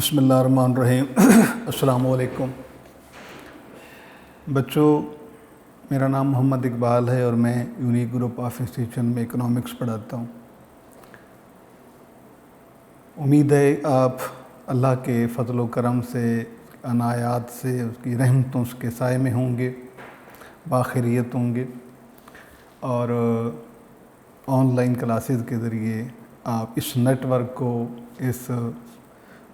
बिस्मिल्लाहिर्रहमानिर्रहीम। अस्सलामु अलैकुम बच्चों, मेरा नाम मोहम्मद इकबाल है और मैं यूनिक ग्रुप ऑफ इंस्टीट्यूशन में इकोनॉमिक्स पढ़ाता हूँ। उम्मीद है आप अल्लाह के फ़ज़ल व करम से, अनायात से, उसकी रहमतों के साए में होंगे, बाखैरियत होंगे और ऑनलाइन क्लासेस के ज़रिए आप इस नेटवर्क को, इस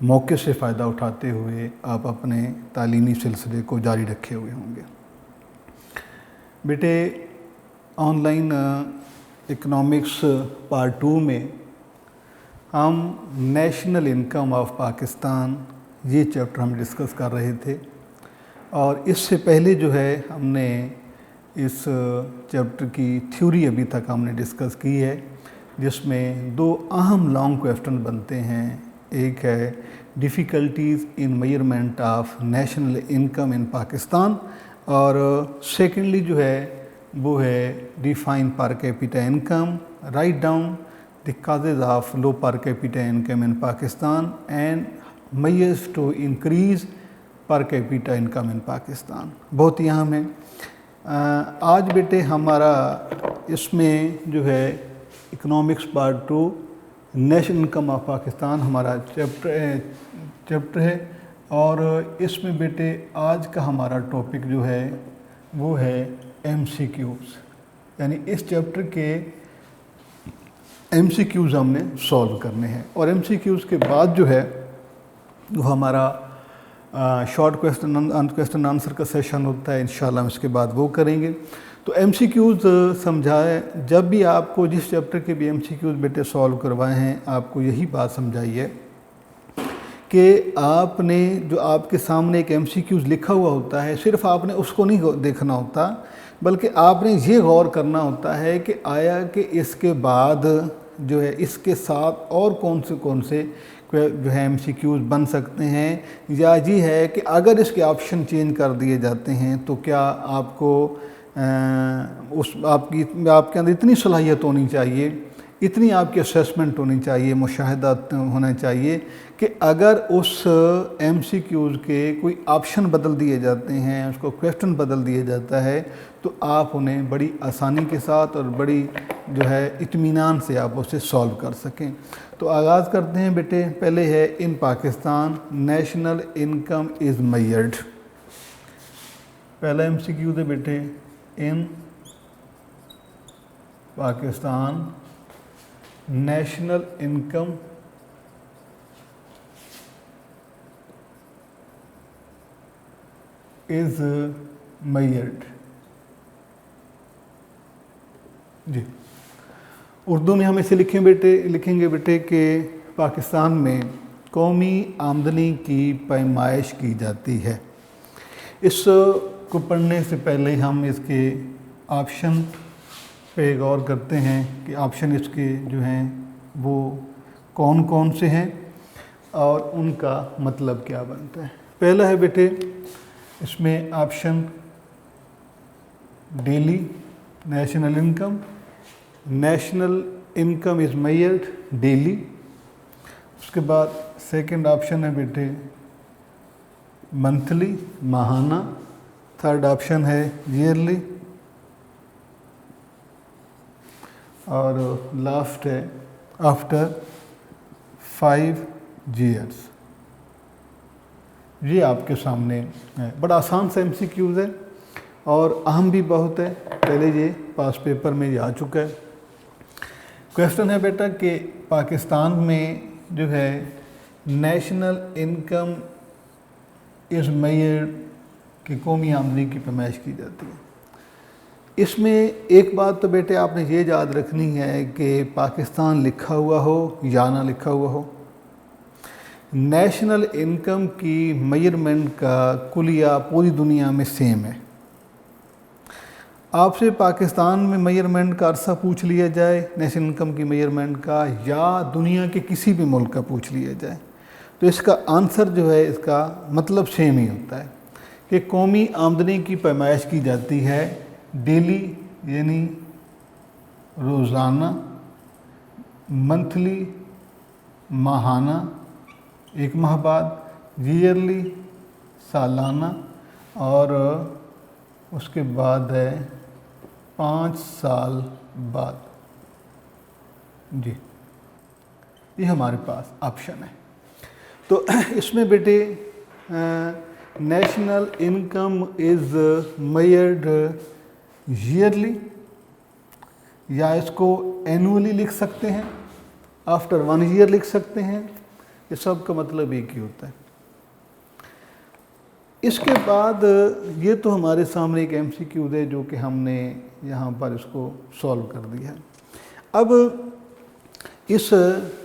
मौके से फ़ायदा उठाते हुए आप अपने तालीमी सिलसिले को जारी रखे हुए होंगे। बेटे, ऑनलाइन इकोनॉमिक्स पार्ट 2 में हम नेशनल इनकम ऑफ पाकिस्तान ये चैप्टर हम डिस्कस कर रहे थे और इससे पहले जो है हमने इस चैप्टर की थ्योरी अभी तक हमने डिस्कस की है, जिसमें दो अहम लॉन्ग क्वेश्चन बनते हैं। एक है difficulties in measurement of national income in Pakistan और सेकेंडली जो है वो है define per capita income, right down the causes of low per capita income in Pakistan and measures to increase per capita income in Pakistan. बहुत ही अहम है। आज बेटे हमारा इसमें जो है economics part 2 national income of Pakistan हमारा चैप्टर है और इसमें बेटे आज का हमारा टॉपिक जो है वो है MCQs, यानी इस चैप्टर के MCQs हमने सॉल्व करने हैं और MCQs के बाद जो है वो हमारा शॉर्ट क्वेश्चन आंसर का सेशन होता है। इंशाल्लाह हम इसके बाद वो करेंगे। तो MCQs समझाए, जब भी आपको जिस चैप्टर के भी MCQs बेटे सॉल्व करवाए हैं, आपको यही बात समझाई है कि आपने जो आपके सामने एक MCQs लिखा हुआ होता है, सिर्फ आपने उसको नहीं देखना होता, बल्कि आपने ये गौर करना होता है कि आया कि इसके बाद जो है इसके साथ और कौन से जो है MCQs बन सकते हैं, या ये है कि अगर इसके ऑप्शन चेंज कर दिए जाते हैं तो क्या आपको आपके अंदर इतनी सलाहियत होनी चाहिए, इतनी आपकी असेसमेंट होनी चाहिए, मुशाहिदा होना चाहिए कि अगर उस MCQs के कोई ऑप्शन बदल दिए जाते हैं, उसको क्वेश्चन बदल दिया जाता है, तो आप उन्हें बड़ी आसानी के साथ और बड़ी जो है इत्मीनान से आप उसे सॉल्व कर सकें। तो आगाज़ करते हैं बेटे। पहले है in Pakistan national income is measured. पहला MCQ है बेटे, in Pakistan national income is measured. जी, उर्दू में हम इसे लिखेंगे बेटे कि पाकिस्तान में कौमी आमदनी की पैमाइश की जाती है। इस को पढ़ने से पहले हम इसके ऑप्शन पे गौर करते हैं कि ऑप्शन इसके जो हैं वो कौन कौन से हैं और उनका मतलब क्या बनता है। पहला है बेटे इसमें option daily national income, national income is measured daily. उसके बाद सेकंड ऑप्शन है बेटे मंथली, माहाना। थर्ड ऑप्शन है ईयरली और लास्ट है आफ्टर 5 years। ये आपके सामने है। बड़ा आसान सा MCQs है और अहम भी बहुत है। पहले ये पास पेपर में ये आ चुका है। क्वेश्चन है बेटा कि पाकिस्तान में जो है नेशनल इनकम इज़ मेजर्ड कि कौमी आमदनी की पैमाइश की जाती है। इसमें एक बात तो बेटे आपने ये याद रखनी है कि पाकिस्तान लिखा हुआ हो या ना लिखा हुआ हो, नेशनल इनकम की मेजरमेंट का कुलिया पूरी दुनिया में सेम है। आपसे पाकिस्तान में मेजरमेंट का अरसा पूछ लिया जाए, नेशनल इनकम की मेजरमेंट का, या दुनिया के किसी भी मुल्क का पूछ लिया जाए, तो इसका आंसर जो है, इसका मतलब सेम ही होता है कि कौमी आमदनी की पैमाइश की जाती है डेली यानी रोज़ाना, मंथली माहाना एक माह बाद, ईयरली सालाना, और उसके बाद है 5 साल बाद। जी, ये हमारे पास ऑप्शन है। तो इसमें बेटे national income is measured yearly, या इसको एनुअली लिख सकते हैं, आफ्टर 1 ईयर लिख सकते हैं, ये सब का मतलब एक ही होता है। इसके बाद ये तो हमारे सामने एक MCQ है जो कि हमने यहाँ पर इसको सॉल्व कर दिया है। अब इस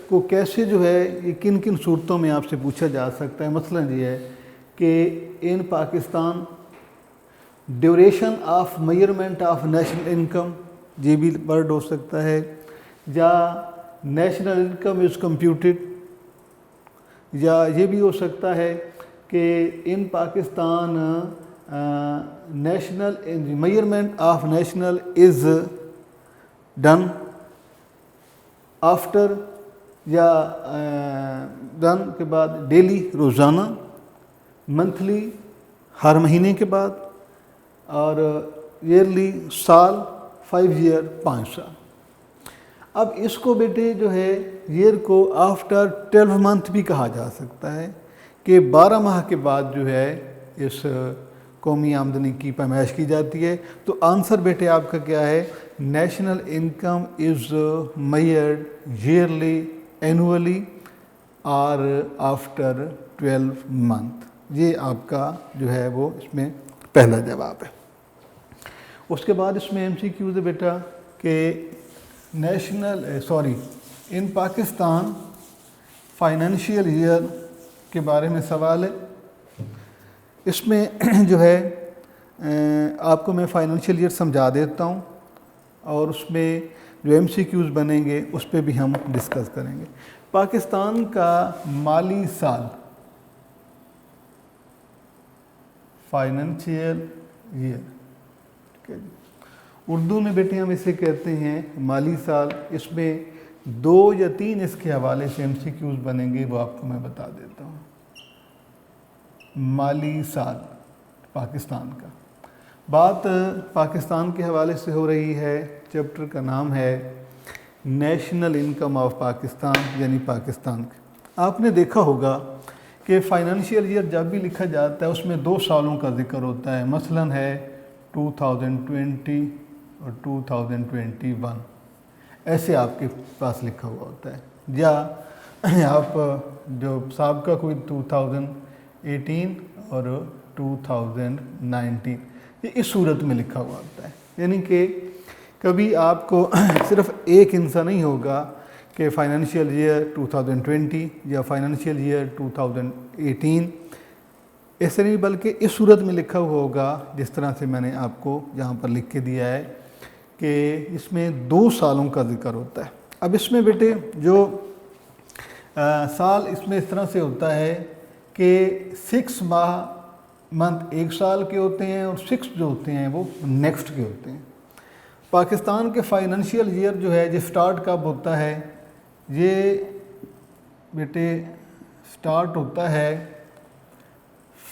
को कैसे जो है ये किन किन सूरतों में आपसे पूछा जा सकता है। मसलन ये है कि in Pakistan duration of measurement of national income, ये भी वर्ड हो सकता है, या नेशनल इनकम इज़ कंप्यूटेड, या ये भी हो सकता है कि in Pakistan national measurement of national is done after, या डन के बाद डेली रोज़ाना, मंथली हर महीने के बाद, और ईयरली साल, 5 ईयर 5 साल। अब इसको बेटे जो है ईयर को आफ्टर 12 मंथ भी कहा जा सकता है कि 12 माह के बाद जो है इस कौमी आमदनी की पैमाइश की जाती है। तो आंसर बेटे आपका क्या है, national income is measured yearly, annually और आफ्टर 12 मंथ। ये आपका जो है वो इसमें पहला जवाब है। उसके बाद इसमें MCQ है बेटा कि इन पाकिस्तान फाइनेंशियल ईयर के बारे में सवाल है। इसमें जो है आपको मैं फाइनेंशियल ईयर समझा देता हूँ, और उसमें जो MCQs बनेंगे उस पर भी हम डिस्कस करेंगे। पाकिस्तान का माली साल, फाइनेंशियल ईयर, ठीक है, उर्दू में बेटे हम इसे कहते हैं माली साल। इसमें 2 या 3 इसके हवाले से MCQs बनेंगे, वो आपको मैं बता देता हूँ। माली साल पाकिस्तान का, बात पाकिस्तान के हवाले से हो रही है। चैप्टर का नाम है नेशनल इनकम ऑफ पाकिस्तान, यानी पाकिस्तान का। आपने देखा होगा कि फाइनेंशियल ईयर जब भी लिखा जाता है उसमें 2 सालों का जिक्र होता है। मसलन है 2020 और 2021, ऐसे आपके पास लिखा हुआ होता है। या आप जो साहब का कोई 2018 और 2019, ये इस सूरत में लिखा हुआ होता है। यानी कि कभी आपको सिर्फ एक हिस्सा नहीं होगा कि फाइनेंशियल ईयर 2020 या फाइनेंशियल ईयर 2018, ऐसे नहीं, बल्कि इस सूरत में लिखा हुआ होगा जिस तरह से मैंने आपको यहाँ पर लिख के दिया है कि इसमें 2 सालों का जिक्र होता है। अब इसमें बेटे जो साल इसमें इस तरह से होता है कि 6 मंथ 1 साल के होते हैं, और 6 जो होते हैं वो नेक्स्ट के होते हैं। पाकिस्तान के फाइनेंशियल ईयर जो है ये स्टार्ट कब होता है, ये बेटे स्टार्ट होता है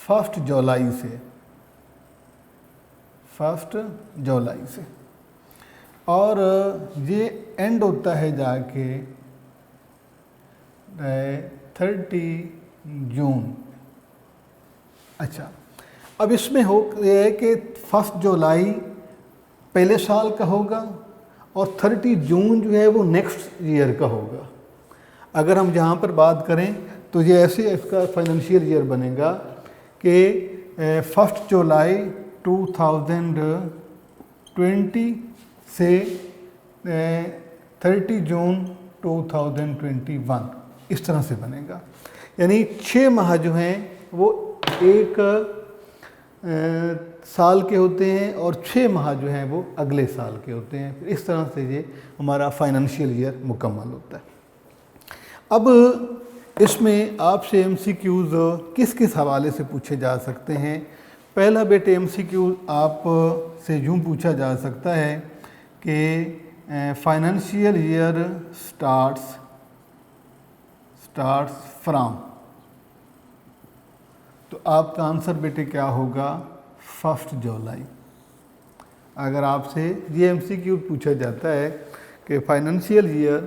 1 जुलाई से, 1 जुलाई से, और ये एंड होता है जाके 30 जून। अच्छा, अब इसमें हो ये है कि 1 जुलाई पहले साल का होगा, और 30 जून जो है वो नेक्स्ट ईयर का होगा। अगर हम यहाँ पर बात करें तो ये ऐसे इसका फाइनेंशियल ईयर बनेगा कि 1 जुलाई 2020 से 30 जून 2021, इस तरह से बनेगा। यानी 6 माह जो हैं वो एक साल के होते हैं, और 6 माह जो हैं वो अगले साल के होते हैं। इस तरह से ये हमारा फाइनेंशियल ईयर मुकम्मल होता है। अब इसमें आपसे MCQs किस किस हवाले से पूछे जा सकते हैं। पहला बेटे MCQ आप से यूँ पूछा जा सकता है कि फाइनेंशियल ईयर स्टार्ट्स फ्रॉम, तो आपका आंसर बेटे क्या होगा? 1 जुलाई। अगर आपसे ये एमसीक्यू पूछा जाता है कि फाइनेंशियल ईयर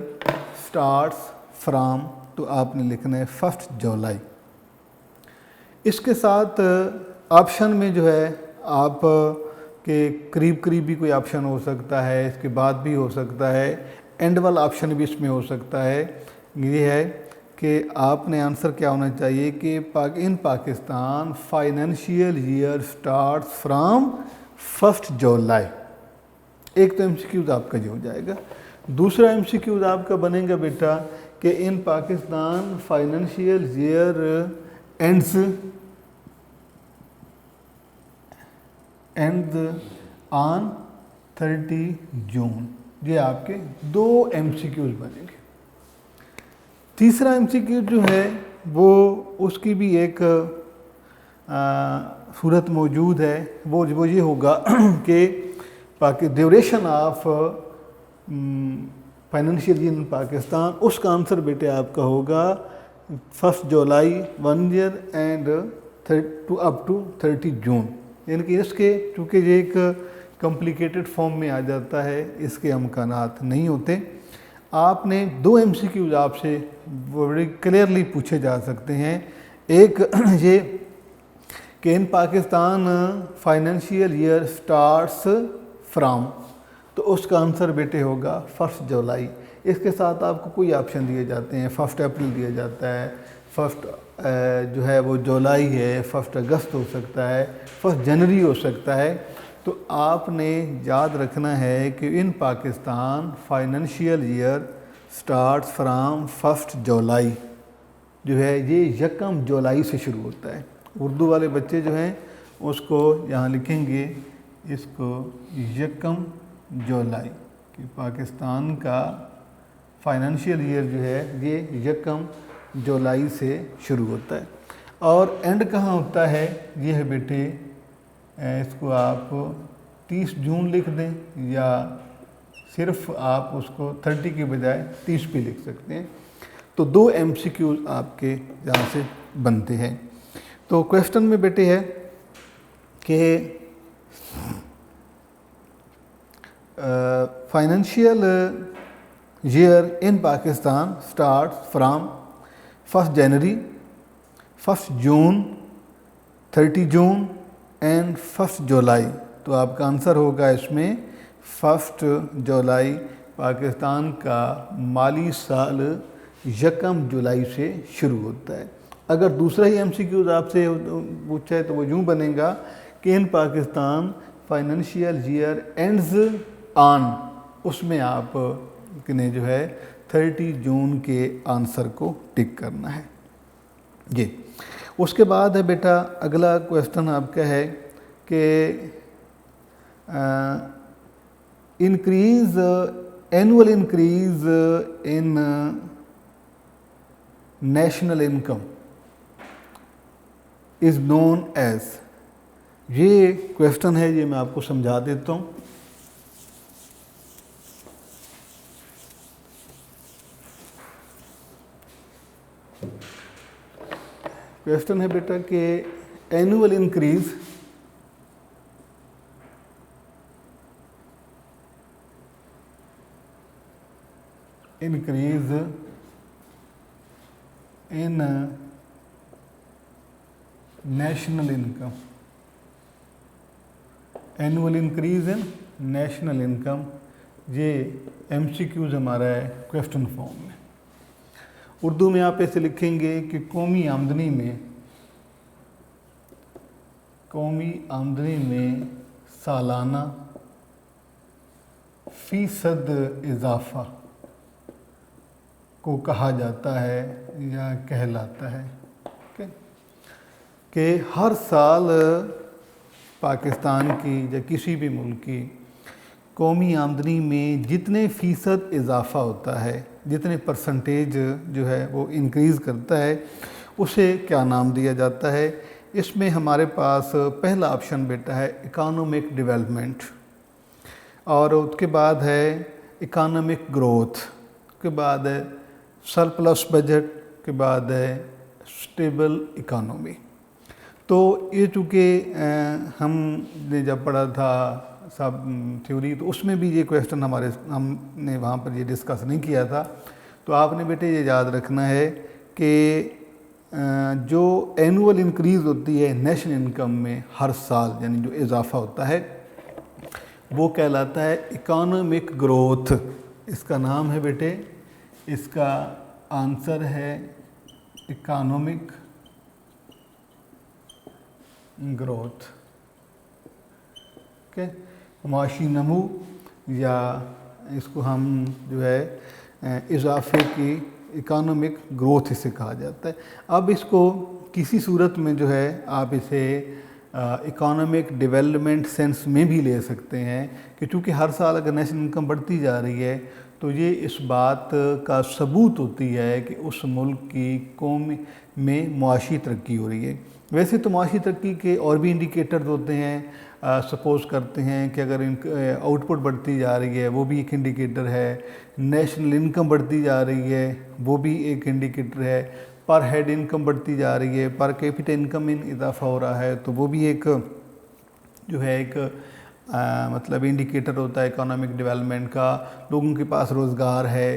स्टार्ट्स फ्रॉम, तो आपने लिखना है 1 जुलाई। इसके साथ ऑप्शन में जो है आप के करीब करीब भी कोई ऑप्शन हो सकता है, इसके बाद भी हो सकता है, एंड वाला ऑप्शन भी इसमें हो सकता है। ये है कि आपने आंसर क्या होना चाहिए कि in Pakistan financial year starts from 1 July. एक तो एमसीक्यूज आपका जो हो जाएगा। दूसरा एमसीक्यूज आपका बनेगा बेटा कि in Pakistan financial year ends on 30 June. ये आपके 2 एमसीक्यूज बनेंगे। तीसरा एमसीक्यू जो है वो उसकी भी एक सूरत मौजूद है, वो ये होगा कि duration of financial year in Pakistan, उसका आंसर बेटे आपका होगा 1 जुलाई 1 ईयर एंड अप टू 30 जून। यानी कि इसके चूँकि ये एक कॉम्प्लिकेटेड फॉर्म में आ जाता है, इसके अमकानात नहीं होते। आपने 2 एमसीक्यूज आपसे बड़ी क्लियरली पूछे जा सकते हैं। एक ये कि in Pakistan financial year starts from, तो उसका आंसर बेटे होगा 1 जुलाई। इसके साथ आपको कोई ऑप्शन दिए जाते हैं, 1 अप्रैल दिया जाता है, 1 जो है वो जुलाई है, 1 अगस्त हो सकता है, 1 जनवरी हो सकता है। तो आपने याद रखना है कि in Pakistan financial year starts from 1 July जो है ये 1 जुलाई से शुरू होता है। उर्दू वाले बच्चे जो हैं उसको यहाँ लिखेंगे इसको 1 जुलाई कि पाकिस्तान का फाइनेंशियल ईयर जो है ये 1 जुलाई से शुरू होता है। और एंड कहाँ होता है? ये है बेटे, इसको आप 30 जून लिख दें या सिर्फ आप उसको 30 के बजाय 30 भी लिख सकते हैं। तो 2 एमसीक्यूज आपके यहाँ से बनते हैं। तो क्वेश्चन में बेटे है कि financial year in Pakistan start from 1 January, 1 June, 30 June and 1 जुलाई। तो आपका आंसर होगा इसमें 1 जुलाई। पाकिस्तान का माली साल 1 जुलाई से शुरू होता है। अगर दूसरा ही एमसीक्यूज आपसे पूछा है तो वो यूँ बनेगा कि in Pakistan financial year ends on, उसमें आप ने जो है 30 जून के आंसर को टिक करना है। जी, उसके बाद है बेटा अगला क्वेश्चन आपका है कि increase annual increase in national income is known as. ये क्वेश्चन है, ये मैं आपको समझा देता हूँ। क्वेश्चन है बेटा कि annual increase in national income, annual increase in national income, ये एमसीक्यूज हमारा है क्वेश्चन फॉर्म में। उर्दू में आप ऐसे लिखेंगे कि कौमी आमदनी में सालाना फ़ीसद इजाफ़ा को कहा जाता है या कहलाता है कि हर साल पाकिस्तान की या किसी भी मुल्क की कौमी आमदनी में जितने फ़ीसद इजाफ़ा होता है, जितने परसेंटेज जो है वो इंक्रीज़ करता है, उसे क्या नाम दिया जाता है। इसमें हमारे पास पहला ऑप्शन बेटा है इकोनॉमिक डेवलपमेंट, और उसके बाद है इकोनॉमिक ग्रोथ, के बाद है सरप्लस बजट, के बाद है स्टेबल इकोनॉमी। तो ये चूँकि हमने जब पढ़ा था सब थ्योरी, तो उसमें भी ये क्वेश्चन हमने वहाँ पर ये डिस्कस नहीं किया था। तो आपने बेटे ये याद रखना है कि जो एनुअल इंक्रीज़ होती है नेशनल इनकम में हर साल, यानी जो इजाफा होता है, वो कहलाता है इकोनॉमिक ग्रोथ। इसका नाम है बेटे, इसका आंसर है इकोनॉमिक ग्रोथ। ओके, मुआशी नमू, या इसको हम जो है इजाफे की इकोनॉमिक ग्रोथ इसे कहा जाता है। अब इसको किसी सूरत में जो है आप इसे इकोनॉमिक डेवलपमेंट सेंस में भी ले सकते हैं कि चूँकि हर साल अगर नेशनल इनकम बढ़ती जा रही है तो ये इस बात का सबूत होती है कि उस मुल्क की कौम में मुआशी तरक्की हो रही है। वैसे तो मुआशी तरक्की के और भी इंडिकेटर्स होते हैं। सपोज़ करते हैं कि अगर आउटपुट बढ़ती जा रही है वो भी एक इंडिकेटर है, नेशनल इनकम बढ़ती जा रही है वो भी एक इंडिकेटर है, पर हेड इनकम बढ़ती जा रही है, पर कैपिटा इनकम में इजाफा हो रहा है तो वो भी एक जो है एक मतलब इंडिकेटर होता है इकोनॉमिक डेवलपमेंट का। लोगों के पास रोज़गार है,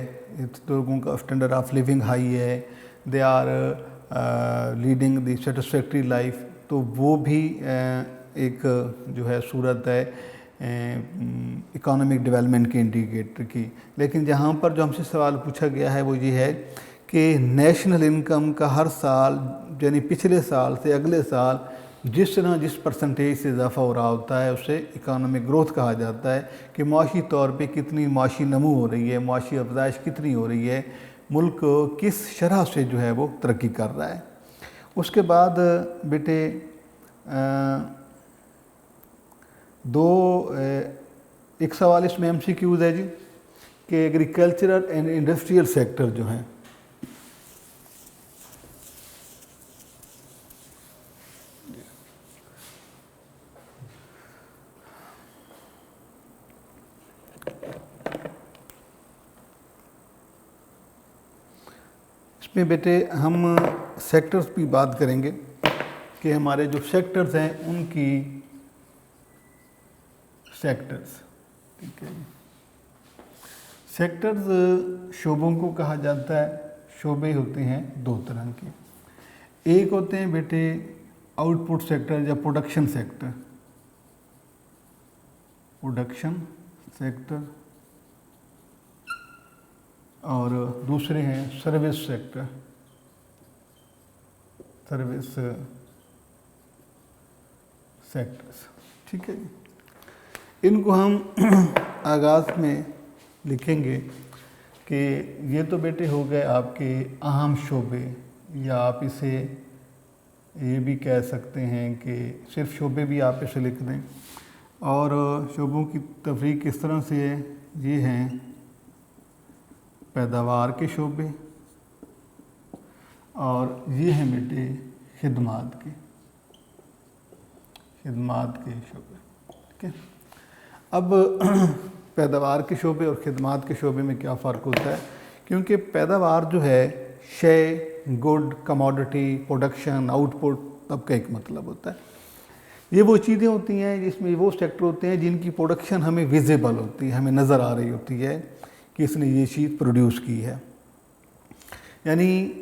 लोगों का स्टैंडर्ड ऑफ लिविंग हाई है, they are leading the satisfactory life, तो वो भी एक जो है सूरत है इकोनॉमिक डेवलपमेंट के इंडिकेटर की। लेकिन जहाँ पर जो हमसे सवाल पूछा गया है वो ये है कि नेशनल इनकम का हर साल, यानी पिछले साल से अगले साल जिस तरह जिस परसेंटेज से इजाफा हो रहा होता है उसे इकोनॉमिक ग्रोथ कहा जाता है कि मुआशी तौर पे कितनी मुआशी नमू हो रही है, मुआशी अफजाइश कितनी हो रही है, मुल्क किस शरह से जो है वो तरक्की कर रहा है। उसके बाद बेटे एक सवाल इसमें MCQs है जी कि एग्रीकल्चरल एंड इंडस्ट्रियल सेक्टर जो हैं, इसमें बेटे हम सेक्टर्स की बात करेंगे कि हमारे जो सेक्टर्स हैं उनकी सेक्टर्स, ठीक है। सेक्टर्स शोबों को कहा जाता है। शोबे होते हैं दो तरह के, एक होते हैं बेटे आउटपुट सेक्टर या प्रोडक्शन सेक्टर, प्रोडक्शन सेक्टर, और दूसरे हैं सर्विस सेक्टर, सर्विस सेक्टर्स, ठीक है। इनको हम आगाज़ में लिखेंगे कि ये तो बेटे हो गए आपके अहम शोबे, या आप इसे ये भी कह सकते हैं कि सिर्फ शोबे भी आप इसे लिख दें। और शोबों की तफरीक किस तरह से है, ये हैं पैदावार के शोबे और ये हैं बेटे खिदमात के शोबे, ठीक है। अब पैदावार के शोबे और खिदमात के शोबे में क्या फ़र्क होता है, क्योंकि पैदावार जो है शे, गुड, कमोडिटी, प्रोडक्शन, आउटपुट, सबका एक मतलब होता है। ये वो चीज़ें होती हैं जिसमें वो सेक्टर होते हैं जिनकी प्रोडक्शन हमें विजिबल होती है, हमें नज़र आ रही होती है कि इसने ये चीज़ प्रोड्यूस की है। यानी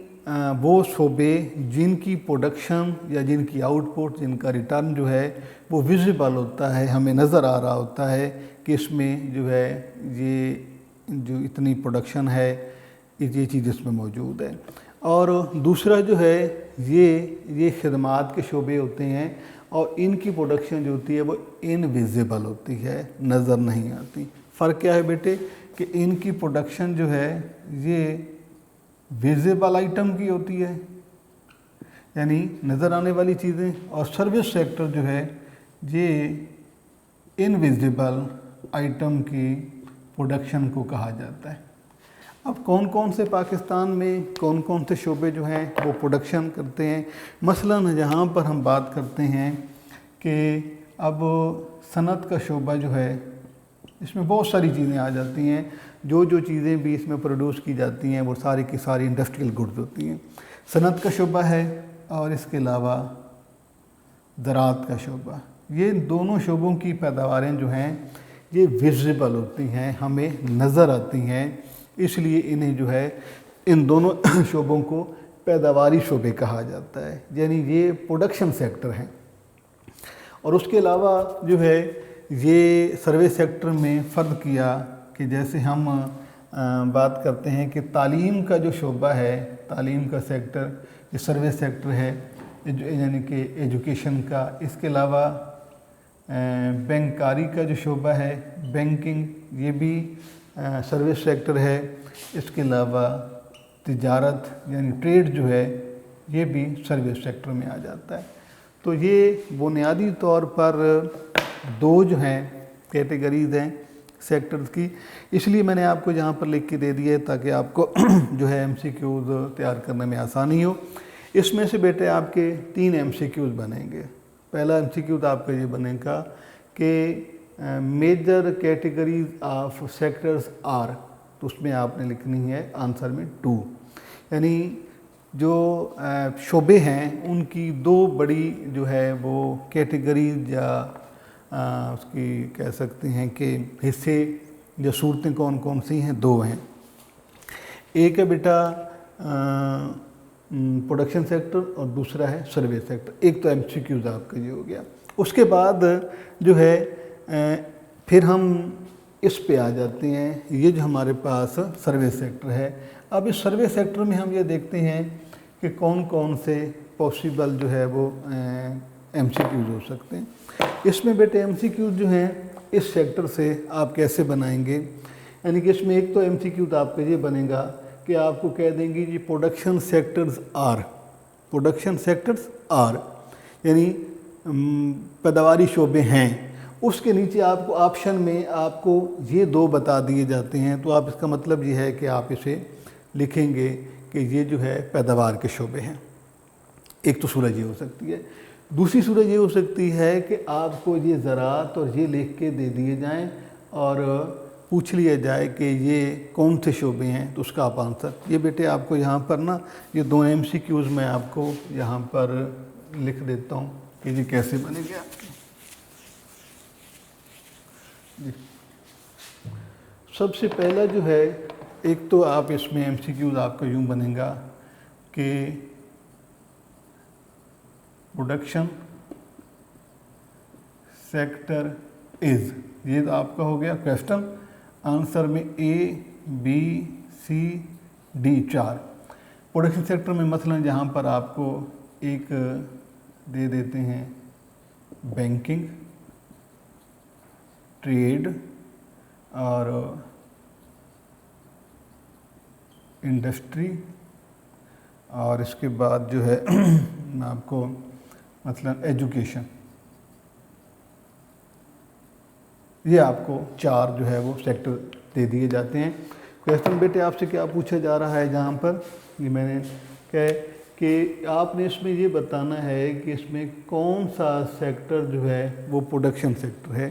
वो शोबे जिनकी प्रोडक्शन या जिनकी आउटपुट, जिनका रिटर्न जो है वो विजिबल होता है, हमें नज़र आ रहा होता है कि इसमें जो है ये जो इतनी प्रोडक्शन है, ये चीज़ इसमें मौजूद है। और दूसरा जो है ये खिदमात के शोबे होते हैं और इनकी प्रोडक्शन जो होती है वो इनविजिबल होती है, नज़र नहीं आती। फ़र्क क्या है बेटे कि इनकी प्रोडक्शन जो है ये विजिबल आइटम की होती है, यानी नज़र आने वाली चीज़ें, और सर्विस सेक्टर जो है ये इनविजिबल आइटम की प्रोडक्शन को कहा जाता है। अब कौन कौन से पाकिस्तान में कौन कौन से शोबे जो हैं वो प्रोडक्शन करते हैं। मसलन जहाँ पर हम बात करते हैं कि अब सनत का शोबा जो है इसमें बहुत सारी चीज़ें आ जाती हैं, जो चीज़ें भी इसमें प्रोड्यूस की जाती हैं वो सारी की सारी इंडस्ट्रियल गुड्स होती हैं। सनत का शोबा है और इसके अलावा ज़राअत का शोबा, ये दोनों शोबों की पैदावारें जो हैं ये विजिबल होती हैं, हमें नज़र आती हैं, इसलिए इन्हें जो है इन दोनों शोबों को पैदावारी शोबे कहा जाता है, यानी ये प्रोडक्शन सेक्टर हैं। और उसके अलावा जो है ये सर्विस सेक्टर में फ़र्क किया कि जैसे हम बात करते हैं कि तालीम का जो शोबा है, तालीम का सेक्टर, ये सर्विस सेक्टर है, यानी कि एजुकेशन का। इसके अलावा बैंकारी का जो शोबा है, बैंकिंग, ये भी सर्विस सेक्टर है। इसके अलावा तिजारत यानी ट्रेड जो है ये भी सर्विस सेक्टर में आ जाता है। तो ये बुनियादी तौर पर दो जो हैं कैटेगरीज़ हैं सेक्टर्स की, इसलिए मैंने आपको यहाँ पर लिख के दे दिया है ताकि आपको जो है MCQs तैयार करने में आसानी हो। इसमें से बेटे आपके 3 MCQs बनेंगे। पहला MCQ आपका ये बनेगा कि major categories of sectors are, तो उसमें आपने लिखनी है आंसर में 2, यानी जो शोबे हैं उनकी 2 बड़ी जो है वो कैटेगरीज या उसकी कह सकते हैं कि हिस्से या सूरतें कौन कौन सी हैं, 2 हैं। एक है बेटा प्रोडक्शन सेक्टर और दूसरा है सर्विस सेक्टर। एक तो MCQs आपका ये हो गया। उसके बाद जो है फिर हम इस पे आ जाते हैं, ये जो हमारे पास सर्विस सेक्टर है। अब इस सर्विस सेक्टर में हम ये देखते हैं कि कौन कौन से पॉसिबल जो है वो MCQs हो सकते हैं। इसमें बेटे MCQs जो हैं इस सेक्टर से आप कैसे बनाएंगे, यानी कि इसमें एक तो MCQ आपका ये बनेगा कि आपको कह देंगे जी production sectors are, production sectors are यानी पैदावारी शोबे हैं। उसके नीचे आपको ऑप्शन में आपको ये 2 बता दिए जाते हैं, तो आप इसका मतलब ये है कि आप इसे लिखेंगे कि ये जो है पैदावार के शोबे हैं। एक तो सूरत ये हो सकती है। दूसरी सूरत ये हो सकती है कि आपको ये ज़राअत और ये लिख के दे दिए जाएं और पूछ लिया जाए कि ये कौन से शोबे हैं, तो उसका आप आंसर। ये बेटे आपको यहाँ पर ना ये 2 MCQs मैं आपको यहाँ पर लिख देता हूँ कि ये कैसे बनेंगे आपके। सबसे पहला जो है, एक तो आप इसमें MCQs आपका यूँ बनेगा कि प्रोडक्शन सेक्टर इज़, ये तो आपका हो गया क्वेश्चन। आंसर में A, B, C, D 4 production sector में मसलन जहाँ पर आपको एक दे देते हैं बैंकिंग, ट्रेड और इंडस्ट्री, और इसके बाद जो है आपको मतलब एजुकेशन, ये आपको 4 जो है वो सेक्टर दे दिए जाते हैं। क्वेश्चन बेटे आपसे क्या पूछा जा रहा है जहाँ पर ये मैंने कहा कि आपने इसमें ये बताना है कि इसमें कौन सा सेक्टर जो है वो प्रोडक्शन सेक्टर है।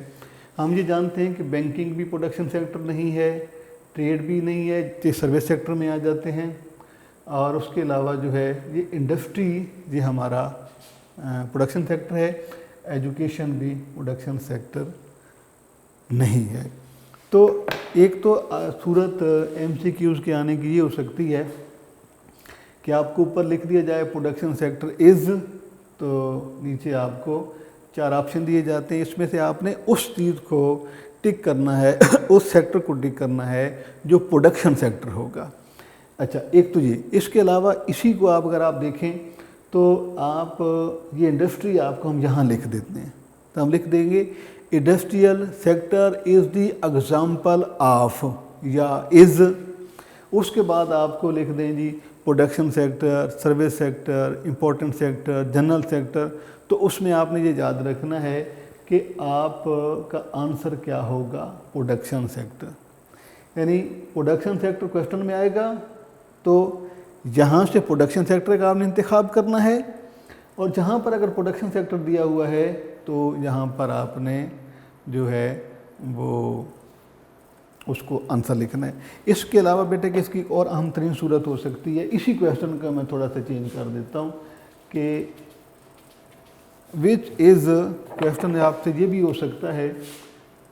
हम ये जानते हैं कि बैंकिंग भी प्रोडक्शन सेक्टर नहीं है, ट्रेड भी नहीं है, ये सर्विस सेक्टर में आ जाते हैं, और उसके अलावा जो है ये इंडस्ट्री ये हमारा प्रोडक्शन सेक्टर है, एजुकेशन भी प्रोडक्शन सेक्टर नहीं है। तो एक तो सूरत MCQs के आने की ये हो सकती है कि आपको ऊपर लिख दिया जाए प्रोडक्शन सेक्टर इज़, तो नीचे आपको 4 ऑप्शन दिए जाते हैं, इसमें से आपने उस चीज़ को टिक करना है उस सेक्टर को टिक करना है जो प्रोडक्शन सेक्टर होगा। अच्छा, एक तो ये, इसके अलावा इसी को आप अगर आप देखें तो आप ये इंडस्ट्री आपको हम यहाँ लिख देते हैं, तो हम लिख देंगे industrial sector is the example of या इज़। उसके बाद आपको लिख दें जी production sector, service sector, important sector, general sector. तो उसमें आपने ये याद रखना है कि आपका आंसर क्या होगा, प्रोडक्शन सेक्टर। यानी प्रोडक्शन सेक्टर क्वेश्चन में आएगा तो यहाँ से प्रोडक्शन सेक्टर का आपने इंतखाब करना है, और जहाँ पर अगर प्रोडक्शन सेक्टर दिया हुआ है तो यहाँ पर आपने जो है वो उसको आंसर लिखना है। इसके अलावा बेटे कि इसकी और अहम तरीन सूरत हो सकती है, इसी क्वेश्चन का मैं थोड़ा सा चेंज कर देता हूँ कि विच इज़, क्वेश्चन आपसे ये भी हो सकता है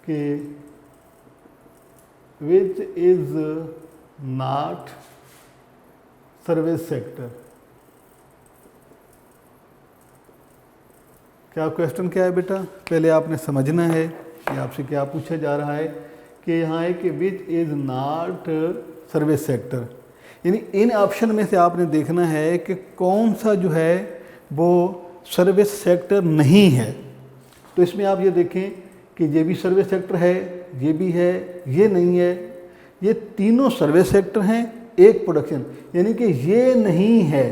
कि which is not service sector. क्या क्वेश्चन क्या है बेटा, पहले आपने समझना है कि आपसे क्या पूछा जा रहा है कि यहाँ है कि which is not service sector, यानी इन ऑप्शन में से आपने देखना है कि कौन सा जो है वो सर्विस सेक्टर नहीं है। तो इसमें आप ये देखें कि ये भी सर्विस सेक्टर है, ये भी है, ये नहीं है, ये तीनों सर्विस सेक्टर हैं, एक प्रोडक्शन, यानी कि ये नहीं है,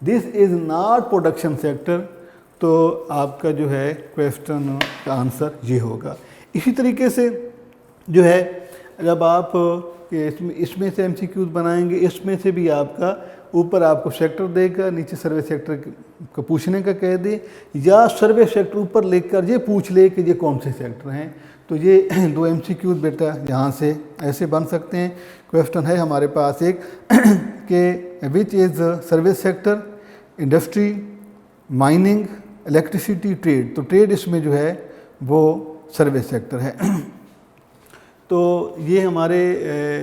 this is not production sector. तो आपका जो है क्वेश्चन का आंसर ये होगा। इसी तरीके से जो है जब आप इसमें से एमसीक्यूज बनाएंगे, इसमें से भी आपका ऊपर आपको सेक्टर देगा, नीचे सर्विस सेक्टर को पूछने का कह दे, या सर्विस सेक्टर ऊपर लेकर ये पूछ ले कि ये कौन से सेक्टर हैं। तो ये दो एमसीक्यूज बेटा यहाँ से ऐसे बन सकते हैं। क्वेश्चन है हमारे पास एक कि which is service sector, industry, mining, electricity, trade. तो ट्रेड इसमें जो है वो सर्विस सेक्टर है। तो ये हमारे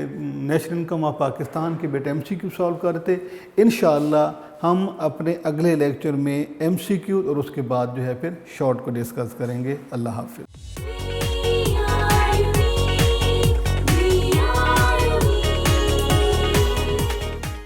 नेशनल इनकम ऑफ पाकिस्तान के बेटे एमसीक्यू सॉल्व करते। इंशाअल्लाह हम अपने अगले लेक्चर में एमसीक्यू और उसके बाद जो है फिर शॉर्ट को डिस्कस करेंगे। अल्लाह हाफिज़।